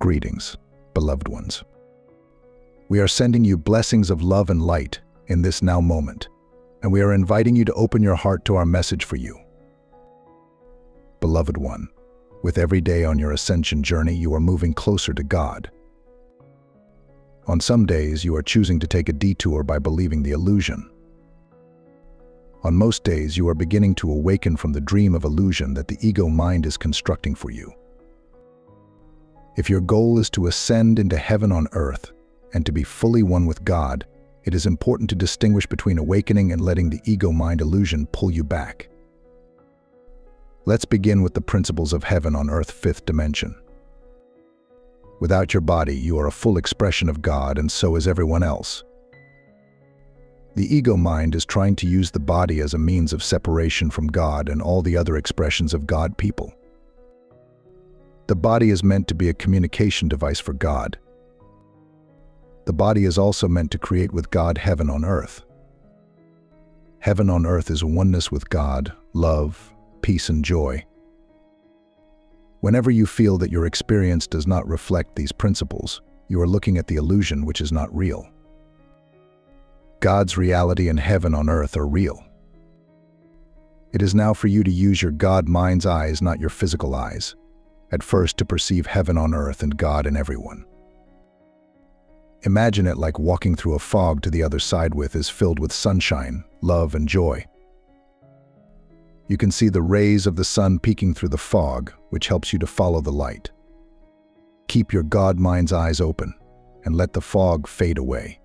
Greetings, beloved ones. We are sending you blessings of love and light in this now moment, and we are inviting you to open your heart to our message for you. Beloved one, with every day on your ascension journey, you are moving closer to God. On some days, you are choosing to take a detour by believing the illusion. On most days, you are beginning to awaken from the dream of illusion that the ego mind is constructing for you. If your goal is to ascend into heaven on earth and to be fully one with God, it is important to distinguish between awakening and letting the ego mind illusion pull you back. Let's begin with the principles of heaven on earth, fifth dimension. Without your body, you are a full expression of God, and so is everyone else. The ego mind is trying to use the body as a means of separation from God and all the other expressions of God people. The body is meant to be a communication device for God. The body is also meant to create with God heaven on earth. Heaven on earth is oneness with God, love, peace and joy. Whenever you feel that your experience does not reflect these principles, you are looking at the illusion which is not real. God's reality and heaven on earth are real. It is now for you to use your God mind's eyes, not your physical eyes, at first to perceive heaven on earth and God in everyone. Imagine it like walking through a fog to the other side with is filled with sunshine, love and joy. You can see the rays of the sun peeking through the fog, which helps you to follow the light. Keep your God mind's eyes open and let the fog fade away.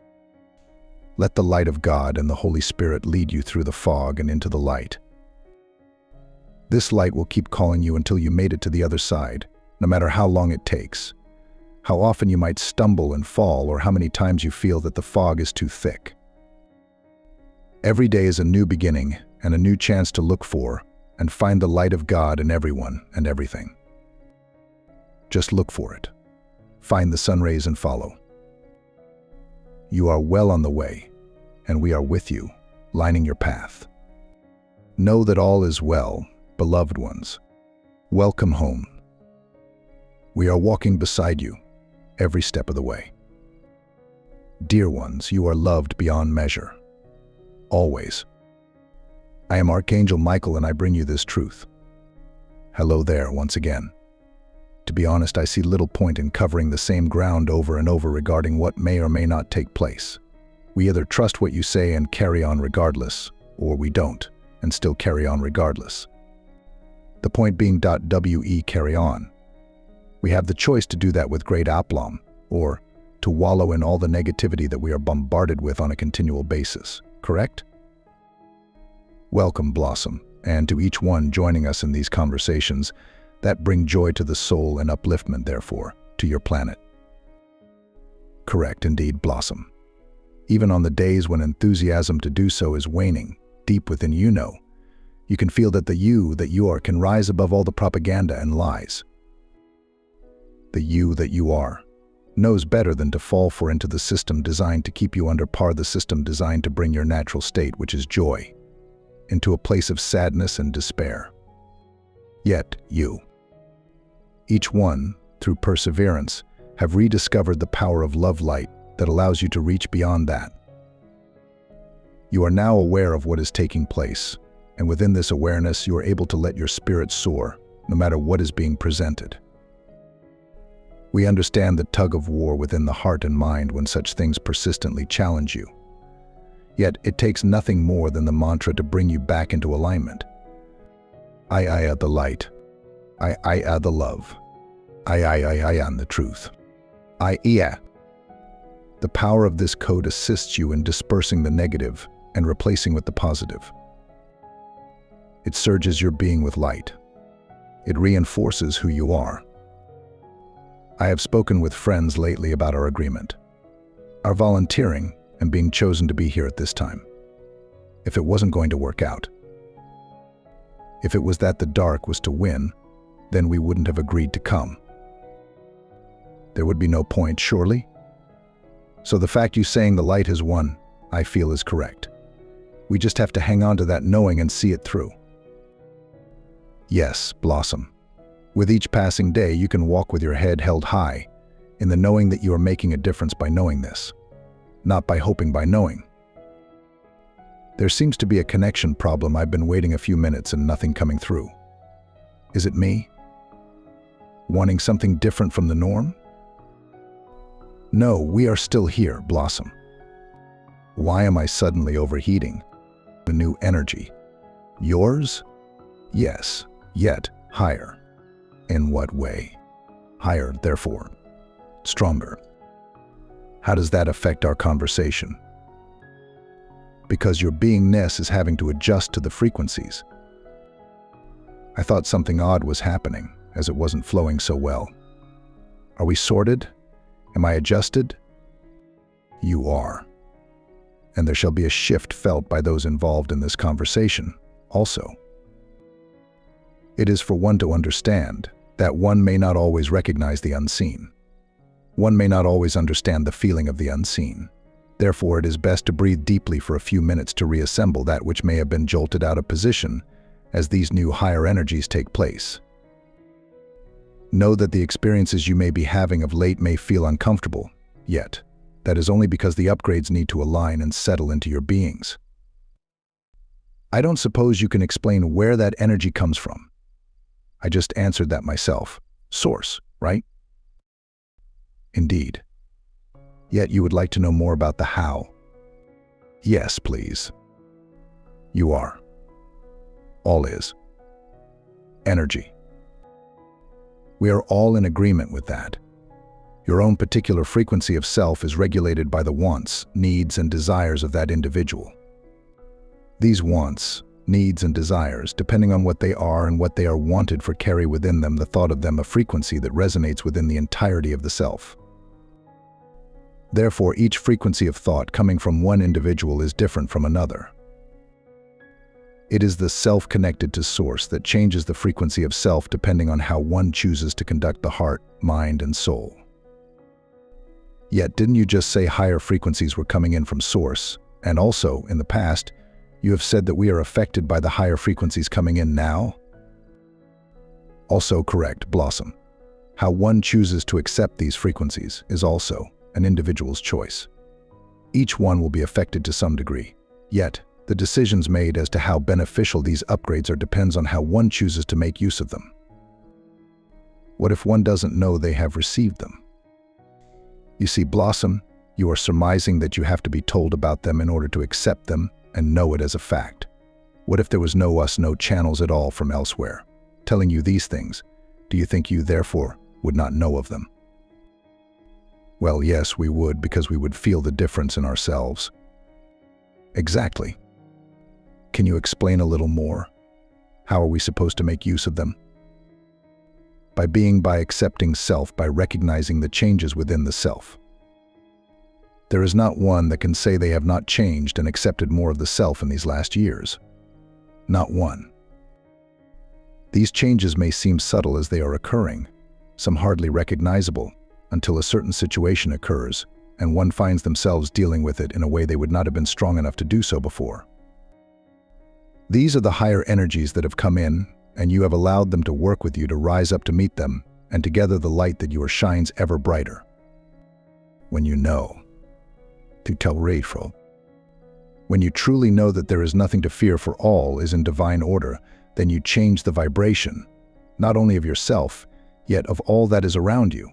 Let the light of God and the Holy Spirit lead you through the fog and into the light. This light will keep calling you until you made it to the other side, no matter how long it takes, how often you might stumble and fall, or how many times you feel that the fog is too thick. Every day is a new beginning and a new chance to look for and find the light of God in everyone and everything. Just look for it. Find the sun rays and follow. You are well on the way, and we are with you, lining your path. Know that all is well, beloved ones. Welcome home. We are walking beside you, every step of the way. Dear ones, you are loved beyond measure. Always. I am Archangel Michael, and I bring you this truth. Hello there, once again. To be honest, I see little point in covering the same ground over and over regarding what may or may not take place. We either trust what you say and carry on regardless, or we don't, and still carry on regardless. The point being .we carry on. We have the choice to do that with great aplomb, or to wallow in all the negativity that we are bombarded with on a continual basis, correct? Welcome, Blossom, and to each one joining us in these conversations that bring joy to the soul and upliftment, therefore, to your planet. Correct, indeed, Blossom. Even on the days when enthusiasm to do so is waning, deep within you can feel that the you that you are can rise above all the propaganda and lies. The you that you are knows better than to fall into the system designed to keep you under par, the system designed to bring your natural state, which is joy, into a place of sadness and despair. Yet you, each one, through perseverance, have rediscovered the power of love light that allows you to reach beyond that. You are now aware of what is taking place, and within this awareness you are able to let your spirit soar, no matter what is being presented. We understand the tug of war within the heart and mind when such things persistently challenge you. Yet it takes nothing more than the mantra to bring you back into alignment. I the light. I the love. I am the truth. The power of this code assists you in dispersing the negative and replacing with the positive. It surges your being with light. It reinforces who you are. I have spoken with friends lately about our agreement, our volunteering, and being chosen to be here at this time. If it wasn't going to work out, if it was that the dark was to win, then we wouldn't have agreed to come. There would be no point, surely? So the fact you saying the light has won, I feel is correct. We just have to hang on to that knowing and see it through. Yes, Blossom. With each passing day, you can walk with your head held high, in the knowing that you are making a difference by knowing this, not by hoping by knowing. There seems to be a connection problem. I've been waiting a few minutes and nothing coming through. Is it me? Wanting something different from the norm? No, we are still here, Blossom. Why am I suddenly overheating? A new energy. Yours? Yes, yet higher. In what way? Higher, therefore. Stronger. How does that affect our conversation? Because your beingness is having to adjust to the frequencies. I thought something odd was happening, as it wasn't flowing so well. Are we sorted? Am I adjusted? You are. And there shall be a shift felt by those involved in this conversation, also. It is for one to understand that one may not always recognize the unseen. One may not always understand the feeling of the unseen. Therefore, it is best to breathe deeply for a few minutes to reassemble that which may have been jolted out of position as these new higher energies take place. Know that the experiences you may be having of late may feel uncomfortable, yet that is only because the upgrades need to align and settle into your beings. I don't suppose you can explain where that energy comes from. I just answered that myself. Source, right? Indeed. Yet you would like to know more about the how. Yes, please. You are. All is. Energy. We are all in agreement with that. Your own particular frequency of self is regulated by the wants, needs, and desires of that individual. These wants, needs, and desires, depending on what they are and what they are wanted for, carry within them the thought of them a frequency that resonates within the entirety of the self. Therefore, each frequency of thought coming from one individual is different from another. It is the self connected to source that changes the frequency of self depending on how one chooses to conduct the heart, mind, and soul. Yet, didn't you just say higher frequencies were coming in from source? And also, in the past, you have said that we are affected by the higher frequencies coming in now? Also correct, Blossom. How one chooses to accept these frequencies is also an individual's choice. Each one will be affected to some degree. Yet, the decisions made as to how beneficial these upgrades are depends on how one chooses to make use of them. What if one doesn't know they have received them? You see, Blossom, you are surmising that you have to be told about them in order to accept them and know it as a fact. What if there was no channels at all from elsewhere telling you these things? Do you think you, therefore, would not know of them? Well, yes, we would, because we would feel the difference in ourselves. Exactly. Can you explain a little more? How are we supposed to make use of them? By accepting self, by recognizing the changes within the self. There is not one that can say they have not changed and accepted more of the self in these last years. Not one. These changes may seem subtle as they are occurring, some hardly recognizable, until a certain situation occurs and one finds themselves dealing with it in a way they would not have been strong enough to do so before. These are the higher energies that have come in, and you have allowed them to work with you to rise up to meet them, and together the light that you are shines ever brighter. When you know, 𝐶𝐶. When you truly know that there is nothing to fear for all is in divine order, then you change the vibration, not only of yourself, yet of all that is around you.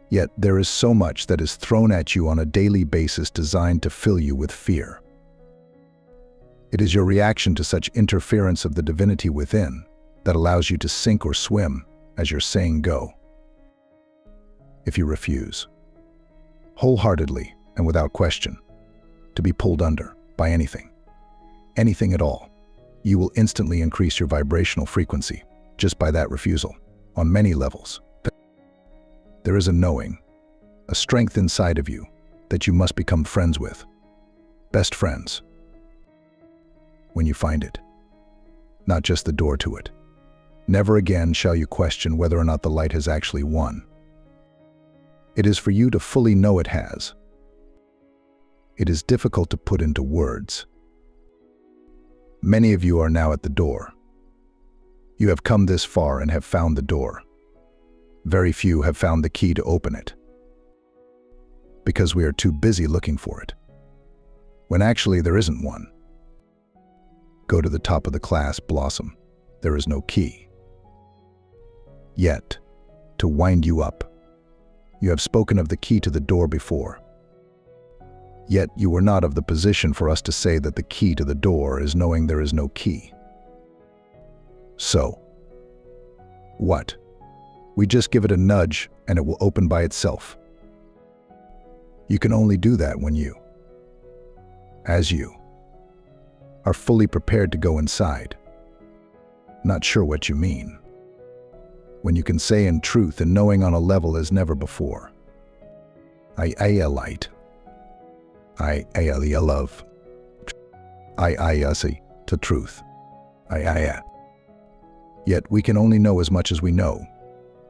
Yet there is so much that is thrown at you on a daily basis designed to fill you with fear. It is your reaction to such interference of the divinity within that allows you to sink or swim as your saying go. If you refuse, wholeheartedly and without question, to be pulled under by anything at all, you will instantly increase your vibrational frequency just by that refusal on many levels. There is a knowing, a strength inside of you that you must become friends with, best friends. When you find it, not just the door to it, never again shall you question whether or not the light has actually won. It is for you to fully know it has. It is difficult to put into words. Many of you are now at the door. You have come this far and have found the door. Very few have found the key to open it, because we are too busy looking for it, when actually there isn't one. Go to the top of the class, Blossom. There is no key. Yet, to wind you up, you have spoken of the key to the door before. Yet you were not of the position for us to say that the key to the door is knowing there is no key. So, what? We just give it a nudge and it will open by itself. You can only do that when you, as you, are fully prepared to go inside. Not sure what you mean. When you can say in truth and knowing on a level as never before. 𝐈𝐢𝐿𝐢. 𝐈𝐢𝐿𝐢. 𝐈𝐢𝐍𝐎 to truth. 𝐈𝐢𝐢. Yet we can only know as much as we know.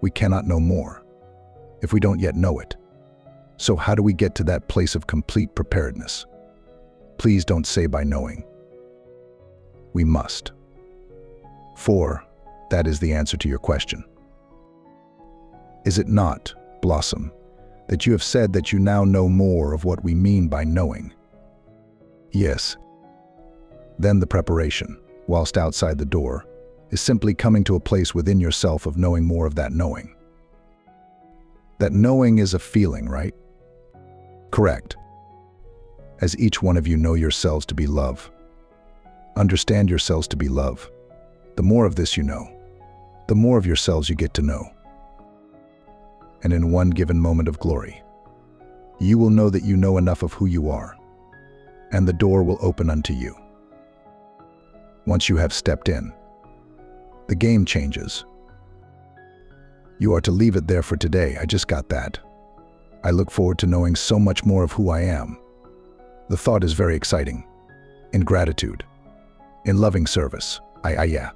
We cannot know more, if we don't yet know it. So how do we get to that place of complete preparedness? Please don't say by knowing. We must. For that is the answer to your question. Is it not, Blossom, that you have said that you now know more of what we mean by knowing? Yes. Then the preparation, whilst outside the door, is simply coming to a place within yourself of knowing more of that knowing. That knowing is a feeling, right? Correct. As each one of you know yourselves to be love, understand yourselves to be love, the more of this you know, the more of yourselves you get to know. And in one given moment of glory, you will know that you know enough of who you are, and the door will open unto you. Once you have stepped in, the game changes. You are to leave it there for today. I just got that. I look forward to knowing so much more of who I am. The thought is very exciting. In gratitude, in loving service, 𝐈𝐢𝐿𝐢.